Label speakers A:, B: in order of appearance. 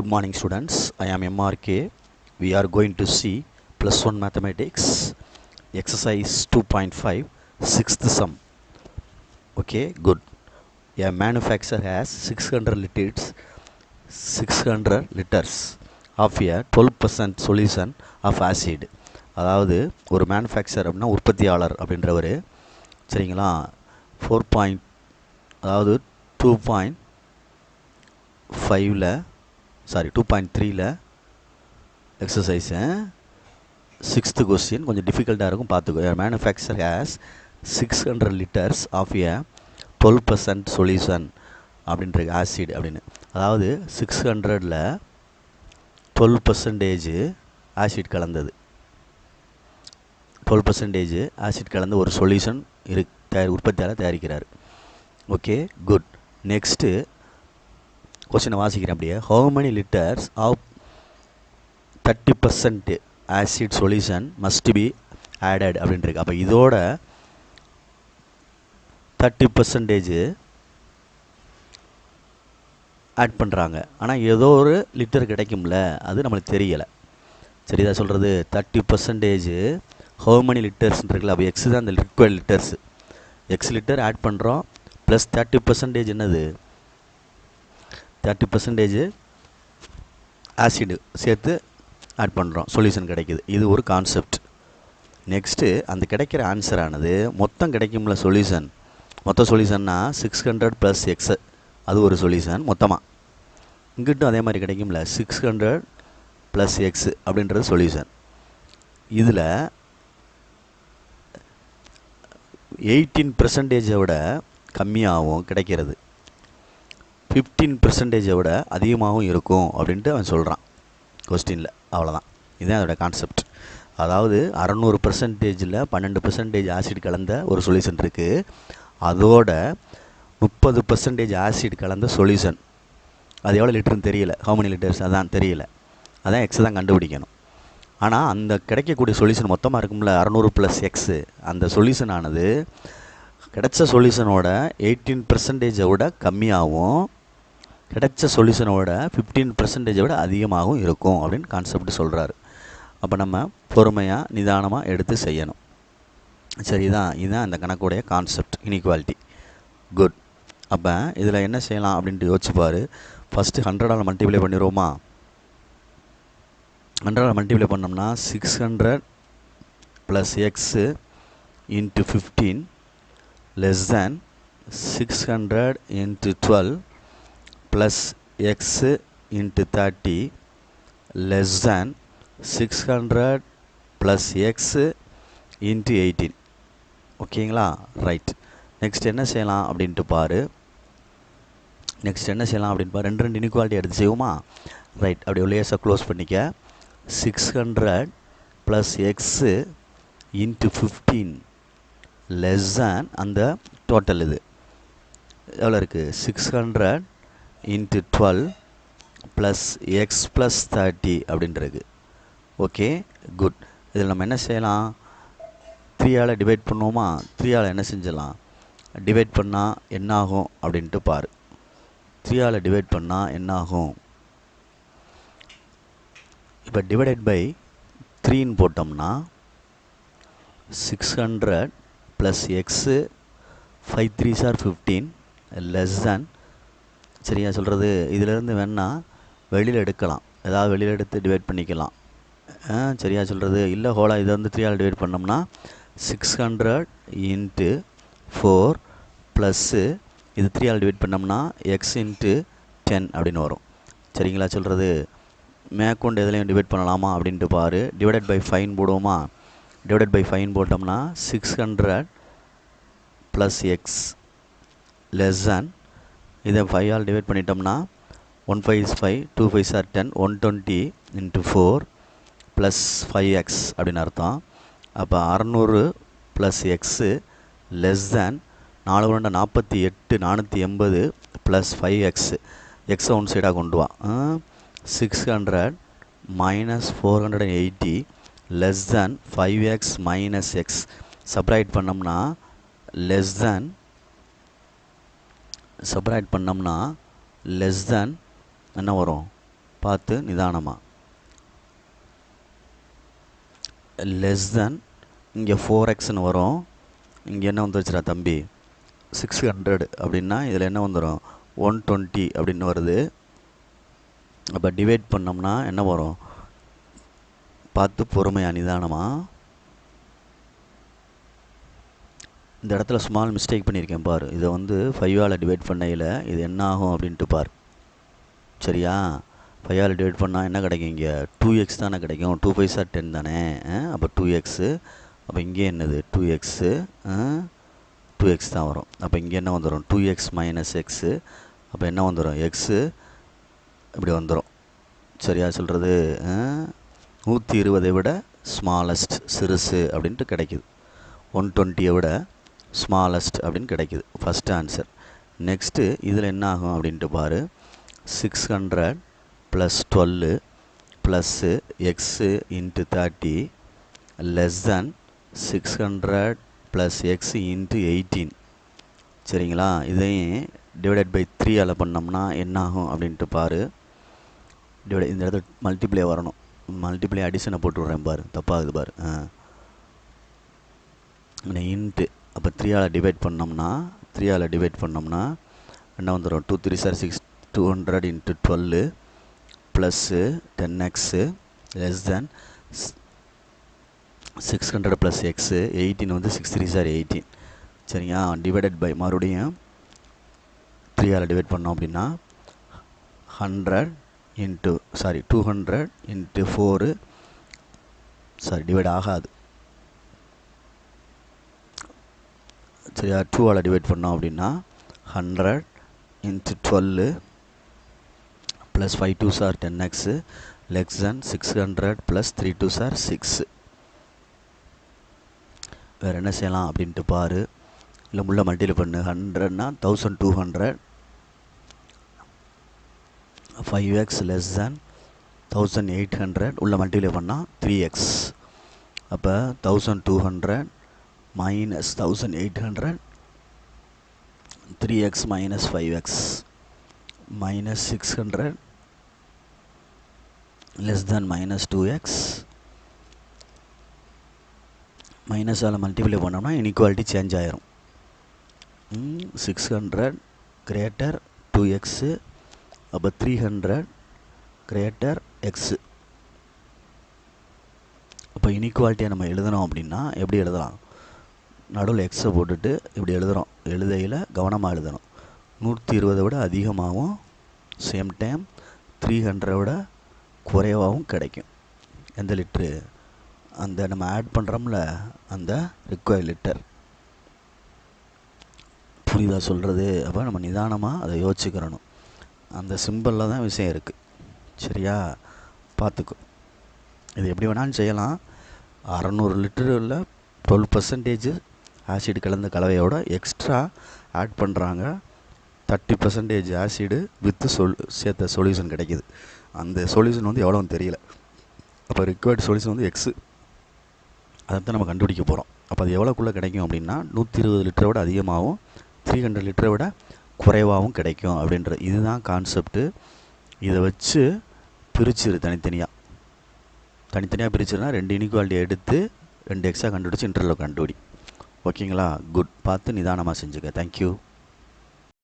A: Good morning students, I am MRK. We are going to see plus 1 mathematics exercise 2.5 sixth sum. Okay, good. A manufacturer has 600 liters of a 12% solution of acid. அதாவது ஒரு manufacture அப்படின்னா உற்பத்தியாளர் அப்படின்றவர் சரிங்களா 4. அதாவது 2.5ல 2.3ல exercise 6th question கொஞ்சம் டிஃபிகல்ட்டாக இருக்கும் பார்த்துக்கோ. Manufacture has 600 liters of a 12% solution அப்படின்ற ஆசிட் அப்படின்னு. அதாவது 600ல் 12% ஆசிட் கலந்தது, 12% ஆசிட் கலந்த ஒரு சொல்யூஷன் உற்பத்தியாளர் தயாரிக்கிறார். Okay, good. நெக்ஸ்ட்டு கொஸ்டினை வாசிக்கிறேன் அப்படியே. How many litres of 30% acid solution must be added அப்படின்ட்டுருக்கு. அப்போ இதோட 30% ஆட் பண்ணுறாங்க. ஆனால் ஏதோ ஒரு லிட்டர் கிடைக்கும்ல, அது நம்மளுக்கு தெரியலை. சரிதான் சொல்கிறது. 30% ஹவு மெனி லிட்டர்ஸ்ன்னு இருக்குல்ல, அப்போ எக்ஸ் தான் அந்த liquid litres. X litre add பண்ணுறோம் ப்ளஸ் 30% என்னது 30% ஆசிடு சேர்த்து ஆட் பண்ணுறோம், சொல்யூஷன் கிடைக்கிது. இது ஒரு கான்செப்ட். நெக்ஸ்ட்டு அந்த கிடைக்கிற ஆன்சரானது மொத்தம் கிடைக்கும்ல சொல்யூஷன். மொத்த சொல்யூஷன்னா 600 + எக்ஸ், அது ஒரு சொல்யூஷன் மொத்தமாக. இங்கிட்டும் அதே மாதிரி கிடைக்கும்ல 600 + எக்ஸ் அப்படின்றது சொல்யூஷன். இதில் 18% விட கம்மியாகவும் கிடைக்கிறது, 15% விட அதிகமாகவும் இருக்கும் அப்படின்ட்டு அவன் சொல்கிறான் கொஸ்டினில். அவ்வளோதான், இதுதான் அதோட கான்செப்ட். அதாவது 600%ல் 12% ஆசிட் கலந்த ஒரு சொல்யூஷன் இருக்குது, அதோட 30% ஆசிட் கலந்த சொல்யூஷன். அது எவ்வளோ லிட்டர்னு தெரியல, ஹவு மெனி லிட்டர்ஸ் அதான் தெரியல, அதான் எக்ஸ் தான் கண்டுபிடிக்கணும். ஆனால் அந்த கிடைக்கக்கூடிய சொல்யூஷன் மொத்தமாக இருக்கும்ல 600 + எக்ஸு, அந்த சொல்யூஷனானது கிடைச்ச சொல்யூஷனோட 18% விட கம்மியாகவும் கிடைச்ச சொல்யூஷனோட 15% விட அதிகமாகவும் இருக்கும் அப்படின்னு கான்செப்ட் சொல்கிறாரு. அப்போ நம்ம பொறுமையாக நிதானமாக எடுத்து செய்யணும். சரிதான், இதுதான் இந்த கணக்குடைய கான்செப்ட், இன்இக்வாலிட்டி. குட். அப்போ இதில் என்ன செய்யலாம் அப்படின்ட்டு யோசிச்சுப்பார். ஃபஸ்ட்டு 100ஆல் மல்டிப்ளை பண்ணிடுவோமா? 100ஆல் மல்டிப்ளை பண்ணோம்னா 600 + X into 15 less than 600 × 12 plus X into 30 less than 600 + X into 18. ஓகேங்களா? ரைட். நெக்ஸ்ட் என்ன செய்யலாம் அப்படின்ட்டு பாரு. ரெண்டு இன்இக்வாலிட்டி எடுத்து செய்வோமா? ரைட். அப்படி லேசாக க்ளோஸ் பண்ணிக்க. 600 + எக்ஸு இன்ட்டு 15 லெஸ் தேன் அந்த டோட்டல் இது எவ்வளோ இருக்குது 600 × 12 ப்ளஸ் எக்ஸ் ப்ளஸ் 30 அப்படின்றது. Okay, good. இதில் நம்ம என்ன செய்யலாம்? 3ஆல் டிவைட் பண்ணுவோமா? 3ஆல் என்ன செஞ்சலாம்? டிவைட் பண்ணால் என்ன ஆகும் அப்படின்ட்டு பாரு. 3ஆல் டிவைட் பண்ணால் என்ன ஆகும்? இப்போ டிவைடட் பை 3ன்னு போட்டோம்னா 600 + எக்ஸு 5 3s are 15 லெஸ் தேன், சரியா சொல்கிறது. இதிலேருந்து வேணால் வெளியில் எடுக்கலாம், ஏதாவது வெளியில் எடுத்து டிவைட் பண்ணிக்கலாம். சரியா சொல்கிறது. இல்லை ஹோலா இதை வந்து 3ஆல் டிவைட் பண்ணோம்னா 600 × 4 ப்ளஸ்ஸு இது 3ஆல் டிவைட் பண்ணோம்னா எக்ஸ் இன்ட்டு 10 அப்படின்னு வரும். சரிங்களா சொல்கிறது. மேற்கொண்டு எதுலையும் டிவைட் பண்ணலாமா அப்படின்ட்டு பாரு. டிவைடட் பை 5 போடுவோமா? டிவைடட் பை 5 போட்டோம்னா 600 + எக்ஸ் லெஸ் தேன், இதை 5ஆல் டிவைட் பண்ணிட்டோம்னா 1 5 is 5, 2 5s are 10, 120 × 4 plus 5x அப்படின்னு அர்த்தம். அப்போ 600 + x less than 4 × 48 480 plus 5x. எக்ஸை ஒன் சைடாக கொண்டு வா. 600 - 480 less than 5x - x subtract பண்ணோம்னா லெஸ் தேன் என்ன வரும்? பார்த்து நிதானமாக. லெஸ் தென் இங்கே 4x வரும். இங்கே என்ன வந்துருச்சுடா தம்பி 600 அப்படின்னா இதில் என்ன வந்துடும் 120 அப்படின்னு வருது. அப்போ டிவைட் பண்ணோம்னா என்ன வரும் பார்த்து பொறுமையாக நிதானமாக. இந்த இடத்துல ஸ்மால் மிஸ்டேக் பண்ணியிருக்கேன் பாரு. இதை வந்து 5ஆல் டிவைட் பண்ணையில் இது என்ன ஆகும் அப்படின்ட்டு பார். சரியா, 5ஆல் டிவைட் பண்ணால் என்ன கிடைக்கும், இங்கே 2x தானே கிடைக்கும். 2 5 சார் 10 தானே. அப்போ 2x. அப்போ இங்கே என்னது 2x 2x தான் வரும். அப்போ இங்கே என்ன வந்துடும் 2x மைனஸ் எக்ஸு. அப்போ என்ன வந்துடும் எக்ஸு இப்படி வந்துடும். சரியா சொல்கிறது 120 விட ஸ்மாலஸ்ட் சிறுசு அப்படின்ட்டு கிடைக்குது. 120 விட ஸ்மாலஸ்ட் அப்படின்னு கிடைக்குது ஃபஸ்ட் ஆன்சர். நெக்ஸ்ட்டு இதில் என்ன ஆகும் அப்படின்ட்டு பாரு. 600 + 12 plus x into 30 less than 600 + x into 18. சரிங்களா, இதையும் டிவைடட் பை 3ஆல் பண்ணோம்னா என்ன ஆகும் அப்படின்ட்டு பாரு. இந்த இடத்துல மல்டிப்ளை வரணும். மல்டிப்ளை அடிஷனை போட்டு விட்றேன் பாரு, தப்பாகுது பாரு. இன்ட்டு அப்போ 3ஆல் டிவைட் பண்ணோம்னா என்ன வந்துடும் 2 3 sir 6 200 into 12 plus 10x less than 600 + x 18 வந்து 6 3 சார் 18. சரிங்களா, டிவைடட் பை மறுபடியும் 3ஆல் டிவைட் பண்ணோம் அப்படின்னா 200 இன்ட்டு 4 டிவைட் ஆகாது. சரியா, 2ஆல் டிவைட் பண்ணோம் அப்படின்னா 100 into 12 plus 5 2 sir 10x less than 600 plus 3 2 sir 6. வேறு என்ன செய்யலாம் அப்படின்ட்டு பாரு. இல்லை முள்ள மல்டிப்ளை பண்ணு. 100னா 1200 5x லெஸ் தேன் 1800 உள்ள மல்டிப்ளை பண்ணால் 3x. அப்போ 1200 minus 1800 3x minus 5x minus 600 less than minus 2x minus all multiply பண்ணோம்னா இன்இக்வாலிட்டி சேஞ்ச் ஆயிரும். 600 greater 2x. அப்போ 300 greater x. அப்போ இன்இக்வாலிட்டியை நம்ம எழுதணும் அப்படின்னா எப்படி எழுதலாம், நடுவில் எக்ஸை போட்டுட்டு இப்படி எழுதுகிறோம். எழுதையில் கவனமாக எழுதணும். 120 விட அதிகமாகவும் சேம் டைம் 300 விட குறைவாகவும் கிடைக்கும். எந்த லிட்ரு, அந்த நம்ம ஆட் பண்ணுறோம்ல அந்த ரிக்வயர்ட் லிட்டர். புரியுதா சொல்கிறது? அப்போ நம்ம நிதானமாக அதை யோசிச்சுக்கிறணும். அந்த சிம்பிளில் தான் விஷயம் இருக்குது. சரியா, பார்த்துக்கோ. இது எப்படி வேணாலும் செய்யலாம். 600 லிட்டரில் 12% ஆசிட் கலந்த கலவையோட எக்ஸ்ட்ரா ஆட் பண்ணுறாங்க. 30% ஆசிடு வித்து சேர்த்த சொல்யூஷன் கிடைக்கிது. அந்த சொல்யூஷன் வந்து எவ்வளோன்னு தெரியல. அப்போ ரிக்வயர்ட் சொல்யூஷன் வந்து எக்ஸு. அதைத்தான் நம்ம கண்டுபிடிக்க போகிறோம். அப்போ அது எவ்வளோக்குள்ளே கிடைக்கும் அப்படின்னா 120 லிட்டரை விட அதிகமாகவும் 300 லிட்டரை விட குறைவாகவும் கிடைக்கும் அப்படின்றது. இதுதான் கான்செப்ட்டு. இதை வச்சு பிரிச்சிரு தனித்தனியாக பிரிச்சுன்னா 2 இன்இக்வாலிட்டி எடுத்து 2 எக்ஸாக கண்டுபிடிச்சி இன்டர்வல் கண்டுபிடி. ஓகேங்களா, குட். பார்த்து நிதானமாக செஞ்சுக்க. தேங்க்யூ.